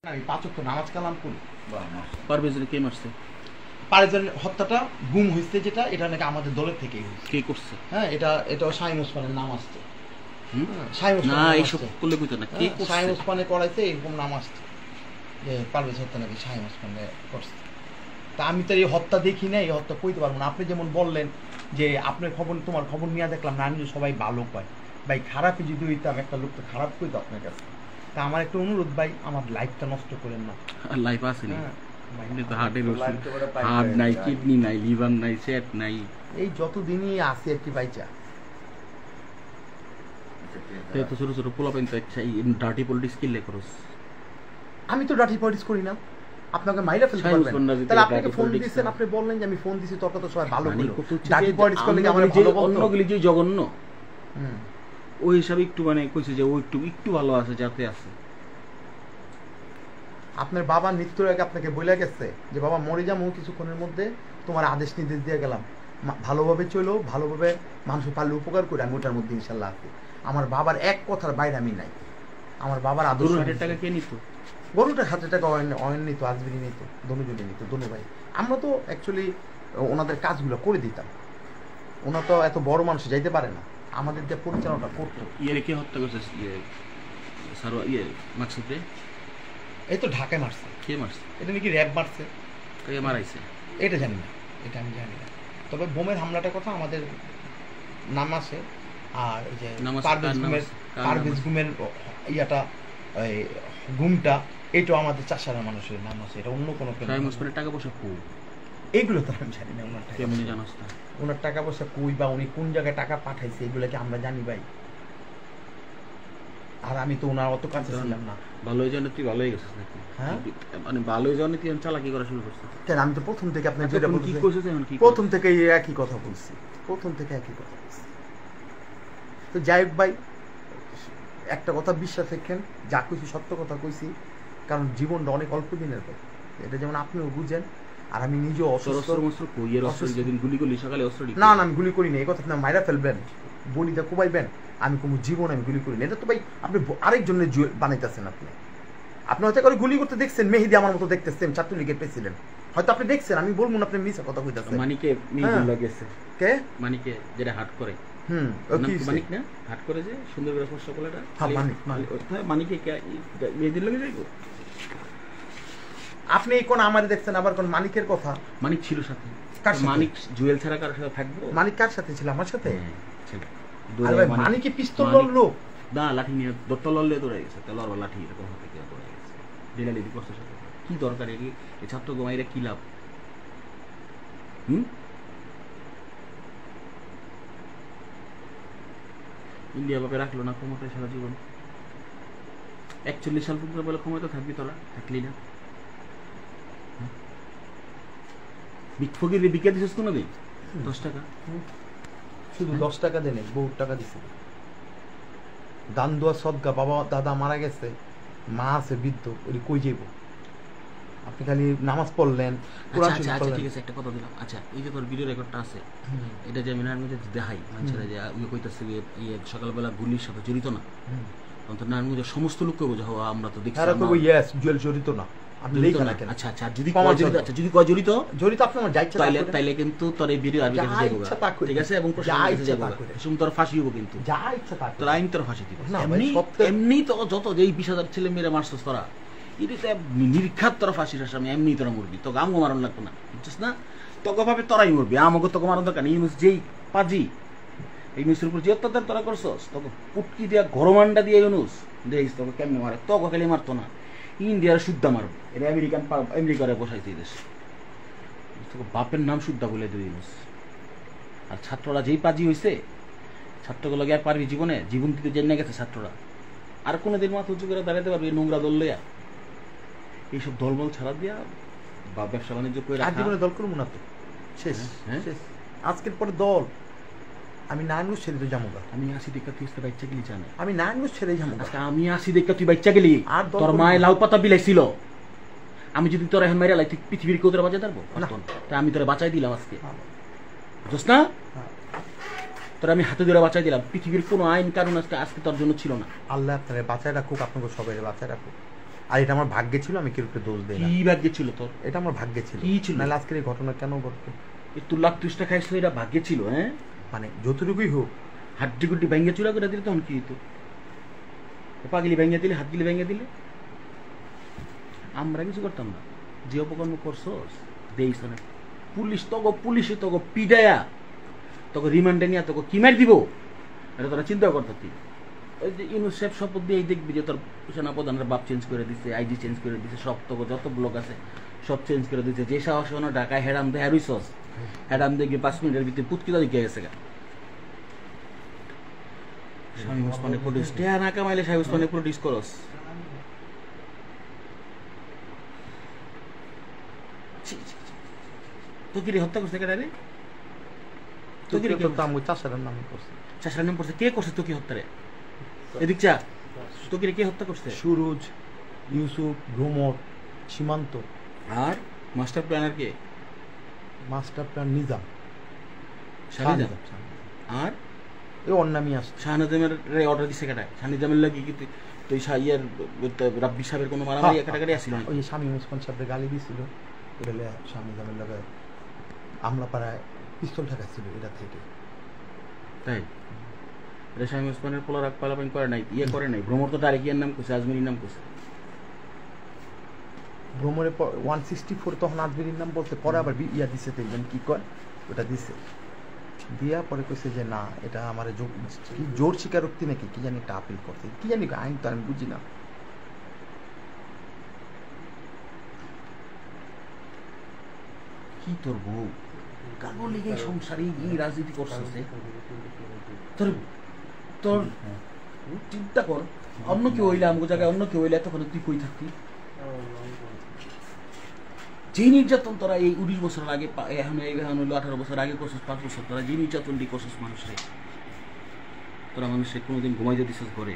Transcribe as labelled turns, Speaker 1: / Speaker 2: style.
Speaker 1: আমি পাঁচ ওয়াক্ত নামাজ কালাম করি।
Speaker 2: পারভেজের কে মারছে?
Speaker 1: পারভেজের হত্যাটা গুম হয়েছে যেটা, এটা নাকি আমাদের দলের থেকেই হয়েছে।
Speaker 2: কে করছে?
Speaker 1: হ্যাঁ, এটাও শাহিন ওসমানের নাম আসছে।
Speaker 2: না এইসব করলে কইতো না। কে করছে?
Speaker 1: শাহিন ওসমানে করাইছে, এরকম নাম আসছে যে পারভেজ হত্যা নাকি শাহিন ওসমানে করছে। তা আমি তো এই হত্যা দেখি না, এই হত্যা কইতে পারবো না। আপনি যেমন বললেন যে আপনার খবর, তোমার খবর নিয়ে দেখলাম না, সবাই ভালো পায়। ভাই খারাপই যদি হইতাম, একটা লোক তো খারাপ কইতো আপনার কাছে। তা আমার একটা অনুরোধ ভাই, আমার লাইফটা নষ্ট করেন না।
Speaker 2: লাইফ আছে না, হার্টের ওষুধ, হার্ট নাই, কিডনি নাই, লিভার নাই, সেট নাই,
Speaker 1: এই যতদিনই আছে আর কি বাইচা।
Speaker 2: তো ছোট ছোট পোলাপাইন তো একটা ডার্টি পলিটিক্স কিনলে করস।
Speaker 1: আমি তো ডার্টি পলিটিক্স করি না, আপনাকে মাইরা ফেলতে পারবেন। তাহলে আপনাকে ফোন দিয়েছেন, আপনি বললেন যে আমি ফোন দিছি, তর্ক তো সবাই ভালো বলো। ডার্টি পলিটিক্স করলে আমরা ভালো বলতো,
Speaker 2: অন্যগুলি যে জঘন্য, ওই হিসাবে একটু মানে কইছে যে ও একটু ভালো আছে, যাতে আছে।
Speaker 1: আপনার বাবা মৃত্যুর আগে আপনাকে বলে গেছে যে বাবা মরে যাবো কিছুক্ষণের মধ্যে, তোমার আদেশ নির্দেশ দিয়ে গেলাম, ভালোভাবে চলো, ভালোভাবে মানুষের পারলে উপকার করে, আমি ওটার মধ্যে ইনশাল্লাহ আছি। আমার বাবার এক কথার বাইরে আমি নাই। আমার বাবার আদর্শ।
Speaker 2: টাকা কে নিত?
Speaker 1: গরুটা 1,000 টাকা অয়েন নিত, আজবিরি নিত, দনুজনে নিত, দনু ভাই। আমরা তো অ্যাকচুয়ালি ওনাদের কাজগুলো করে দিতাম। ওনা তো এত বড় মানুষ যাইতে পারে না, আমাদের যে পরিচালনাটা করতো।
Speaker 2: কে হত্যা করছে? মাকসুদে
Speaker 1: এই তো ঢাকায় মারছে।
Speaker 2: কে মারছে?
Speaker 1: এটা নাকি র্যাব মারছে।
Speaker 2: কে মারাইছে
Speaker 1: এটা জানি না, এটা আমি জানি না। তবে বোমের হামলাটার কথা আমাদের নাম আছে। আর যে পারভেজ গুমের ইয়াটা, গুমটা, এটাও আমাদের চাষারা মানুষের নাম আছে। এটা অন্য কোনো
Speaker 2: টাকা পয়সা কই,
Speaker 1: এইগুলো তো আমি জানি না। ওনার টাকা
Speaker 2: কেমনি জানাস না?
Speaker 1: ওনার টাকা পয়সা কই বা উনি কোন জায়গায় টাকা পাঠাইছে, এগুলো কি আমরা জানি ভাই? আর আমি তো ওনার অত কাছে ছিলাম না।
Speaker 2: ভালো হয়ে তুই ভালো হয়ে গেছিস নাকি?
Speaker 1: হ্যাঁ,
Speaker 2: মানে ভালো হয়ে যাওয়া তুই চালাকি করা শুরু করছিস
Speaker 1: কেন? আমি তো প্রথম থেকে আপনার যেটা বলছি, প্রথম থেকে একই কথা বলছি, প্রথম থেকে একই কথা বলছি। তো যাই হোক ভাই, একটা কথা বিশ্বাস রাখেন, যা কইছি সত্য কথা কইছি, কারণ জীবনটা অনেক অল্প দিনের ভাই, এটা যেমন আপনিও বুঝেন। আর আমি নিজেও না, আমি গুলি করি না, এই কথা আপনি মাইরা ফেলবেন, বলিটা কুবাইবেন, আমি কোনো জীবন আমি গুলি করি না। এটা তো ভাই আপনি আরেকজনের বানাইতেছেন। আপনি হয়তো করে গুলি করতে দেখছেন, মেহেদি আমার মতো দেখতেছেন, ছাত্রলীগের প্রেসিডেন্ট, হয়তো আপনি দেখছেন, আমি বলবো না আপনি মিছা কথা কইতাছেন।
Speaker 2: মানিকে কে? মানিকে যেটা হাট করে, মানিক না হাট করে যে সুন্দর করে ফসল কলাটা, মানিকে মেহেদির লাগে যাইবো।
Speaker 1: আপনি কোন আমারে দেখছেন, আবার কোন মানিকের কথা?
Speaker 2: মানিক ছিল সাথে। মানিক জুয়েল ছাড়া কারোর সাথে থাকবো?
Speaker 1: মানিক কার সাথে ছিল? আমার সাথে। মানিক কি পিস্তল লড়লো?
Speaker 2: না, লাঠি নিয়ে দত্তললে দৌড়ে গেছে, তেলর লাঠি এরকম হাতে কি দৌড়ে গেছে, ডিলালি করছে সাথে। কি দরকার এই ছাত্র গোমাইরা কি লাভ? ইন্ডিয়া বাপে রাখলো না ক্ষমতায় সারা জীবন। 41 সাল পর্যন্ত বলে ক্ষমতা থাকবি, তোরা থাকলি না। ফকির বিকে দিছিস কোনো দিন? 10 টাকা,
Speaker 1: শুধু 10 টাকা দেনে বহুত টাকা দিছে। দান দোয়া সদকা, বাবা দাদা মারা গেছে, মা আছে বৃদ্ধ, ওই কই যাইব? আপনি খালি নামাজ পড়লেন।
Speaker 2: আচ্ছা ঠিক আছে, একটা কথা দিলাম। আচ্ছা, এই যে তোর ভিডিও রেকর্ডটা আছে, এটা যে আমি নার মধ্যে দেখাই মানুষেরা যে কইতাছে যে সকালবেলা গুলির সাথে জড়িত না, অন্তত নার মধ্যে সমস্ত লোক কইবো যে আমরা তো দেখছি,
Speaker 1: তারা কইবো ইয়েস জুয়েল জড়িত না।
Speaker 2: আচ্ছা যদি কয় জড়িত আপনি আমার যাইছে, তাইলে কিন্তু তোর এই ভিডিও আর ঠিক আছে, এবং তোর ফাঁসি হবো, কিন্তু তোর আইন তোর ফাঁসি দিব। এমনি তো যত যে 20,000 ছেলে মেয়েরা মারছস তোরা, নিরীক্ষাত তোরা ফাঁসির আসামি, এমনি তোরা মরবি, তোকে আমগো মারণ লাগতো না, বুঝছিস না? তোকে ভাবে তোরাই মরবি, আমাকে তোকে মারণ দরকার নেই। যেই পাজি এই মিসের উপর যে অত্যাচার তোরা করছস, তোকে পুটকি দিয়া গরমান্ডা দিয়ে ইউনুস দেখিস তোকে কেমনে মারে। তোকে খালি মারতো না, ইন্ডিয়ার শুদ্ধা মারব, এটা আমেরিকারে বসাইছে এই দেশে, তোকে বাপের নাম শুদ্ধা বলে দিয়ে ইউনুস। আর ছাত্ররা যেই পাজি হয়েছে, ছাত্রগুলো আর পারবি জীবনে, জীবন থেকে জেনে গেছে ছাত্ররা, আর কোনোদিন মাথা উঁচু করে দাঁড়াতে পারবি? নোংরা দল লইয়া, এইসব দলবল ছাড়া দিয়া বা ব্যবসা বাণিজ্য করে
Speaker 1: জীবনে দল করবো না তো, শেষ। আজকের পরে দল আমি নারায়ণগঞ্জ ছেড়ে তো যাবো। আমি
Speaker 2: 80 দেখা তুই বাচ্চা গেলি জানে,
Speaker 1: আমি নারায়ণগঞ্জ ছেড়ে যাবো।
Speaker 2: আমি 80 দেখা তুই বাচ্চা গেলি, আর তোর মায়ে লাউ পাতা বিলাইছিল। আমি যদি তোর এখন মাইরা লাই, তুই পৃথিবীর কেউ তোরা বাঁচাই পারবো? তাই আমি তোরা বাঁচাই দিলাম আজকে, বুঝছ না? তোরা আমি হাতে ধরে বাঁচাই দিলাম, পৃথিবীর কোনো আইন কারণ আজকে তোর জন্য ছিল না।
Speaker 1: আল্লাহ আপনারা বাঁচায় রাখুক, আপনাকে সবাই বাঁচায় রাখুক। আর এটা আমার ভাগ্যে ছিল, আমি কেউ দোষ দেই না।
Speaker 2: কি ভাগ্যে ছিল তোর?
Speaker 1: এটা আমার ভাগ্যে ছিল।
Speaker 2: কি ছিল?
Speaker 1: নাহলে আজকের এই ঘটনা কেন ঘটতো?
Speaker 2: তুই লাখ তুষ্টা খাইছো, এটা ভাগ্যে ছিল। হ্যাঁ,
Speaker 1: মানে যতটুকুই হোক,
Speaker 2: হাড্ডি গুড্ডি ভেঙে চুরা করে দিলে তখন কি হতো? পাগলি ভেঙে দিলে, হাতগুলি ভেঙে দিলে, আমরা কিছু করতাম না। যে অপকর্ম করছোস দেইস না, পুলিশে তোকে পিডায়া তোকে রিমান্ডে নিয়ে তোকে কি মার দিব, এটা তোরা চিন্তা করতে। ওই যে ইউনিসেফ শপথ দিয়ে দেখবি যে তোর সেনাপ্রধানের বাপ চেঞ্জ করে দিচ্ছে, আইজি চেঞ্জ করে দিচ্ছে, সব তোকে যত ব্লক আছে সব চেঞ্জ করে দিচ্ছে। যে সাহসে ঢাকায় হেরাম দে হ্যারুইসস, হেরাম দিয়ে 5 মিনিটের ভিতরে পুতকিটা দিকে গেছে গা। শামীম ওসমানের প্রোডিউস টেয়া না কামাইলে শামীম ওসমানের প্রোডিউস করস। তোকে হত্যা করছে কেডা রে? তোকে
Speaker 1: চাষার নাম করছে।
Speaker 2: চাষার নাম করছে? কে করছে তোকে হত্যা রে? এদিক চা। তোকে কে হত্যা করছে?
Speaker 1: সুরজ, ইউসুফ, ভ্রমর, সীমান্ত। আর
Speaker 2: মাস্টার প্ল্যানার কে?
Speaker 1: Master plan Nizam.
Speaker 2: আর
Speaker 1: এই অন্নামি আসছে।
Speaker 2: শাহনাজামের অর্ডার দিছে কেডা? শাহনাজামের লাগি কি তুই ইয়ার রাব্বি সাহেবের কোনো মারামারি কাটাকাটি আসছিল?
Speaker 1: ওই যে শামীম ওসমান সাহেবের গালি দিছিল, এটা শাহনাজামের লাগে আমলাপাড়ায় পিস্তল ঠেকাচ্ছিল এটা থেকে।
Speaker 2: তাই এটা শামীম ওসমানের পোলা রাগ পালাপাইন করে নাই, ইয়ে করে নাই। ভ্রমর তো ডাইরেক্ট ইয়ার নাম করছে, আজমিরির নাম করছে।
Speaker 1: ভ্রমরে 164 তখন আজমিরির নাম বলছে, পরে আবার ইয়া দিছে, দেখবেন কি কয় ওটা দিছে, দিয়া পরে কইছে যে না এটা আমার জোর স্বীকারোক্তি নাকি কি জানি একটা আপিল করছে, কি জানি আইন তো আমি বুঝি না।
Speaker 2: কি তোর বউ কাগো লিগে সংসারে এই রাজনীতি করছে? তোর তোর চিন্তা কর, অন্য কেউ হইলে আমগো জায়গায় অন্য কেউ হইলে তখন তুই কই থাকতি? যে নির্যাতন তোরা এই 19 বছর আগে, এখন হলো 18 বছর আগে করছিস, 5 বছর তোরা যে নির্যাতন দিয়ে করছিস মানুষের, তোরা মানুষের কোনোদিন ঘুমাইতে দিছিস ঘরে?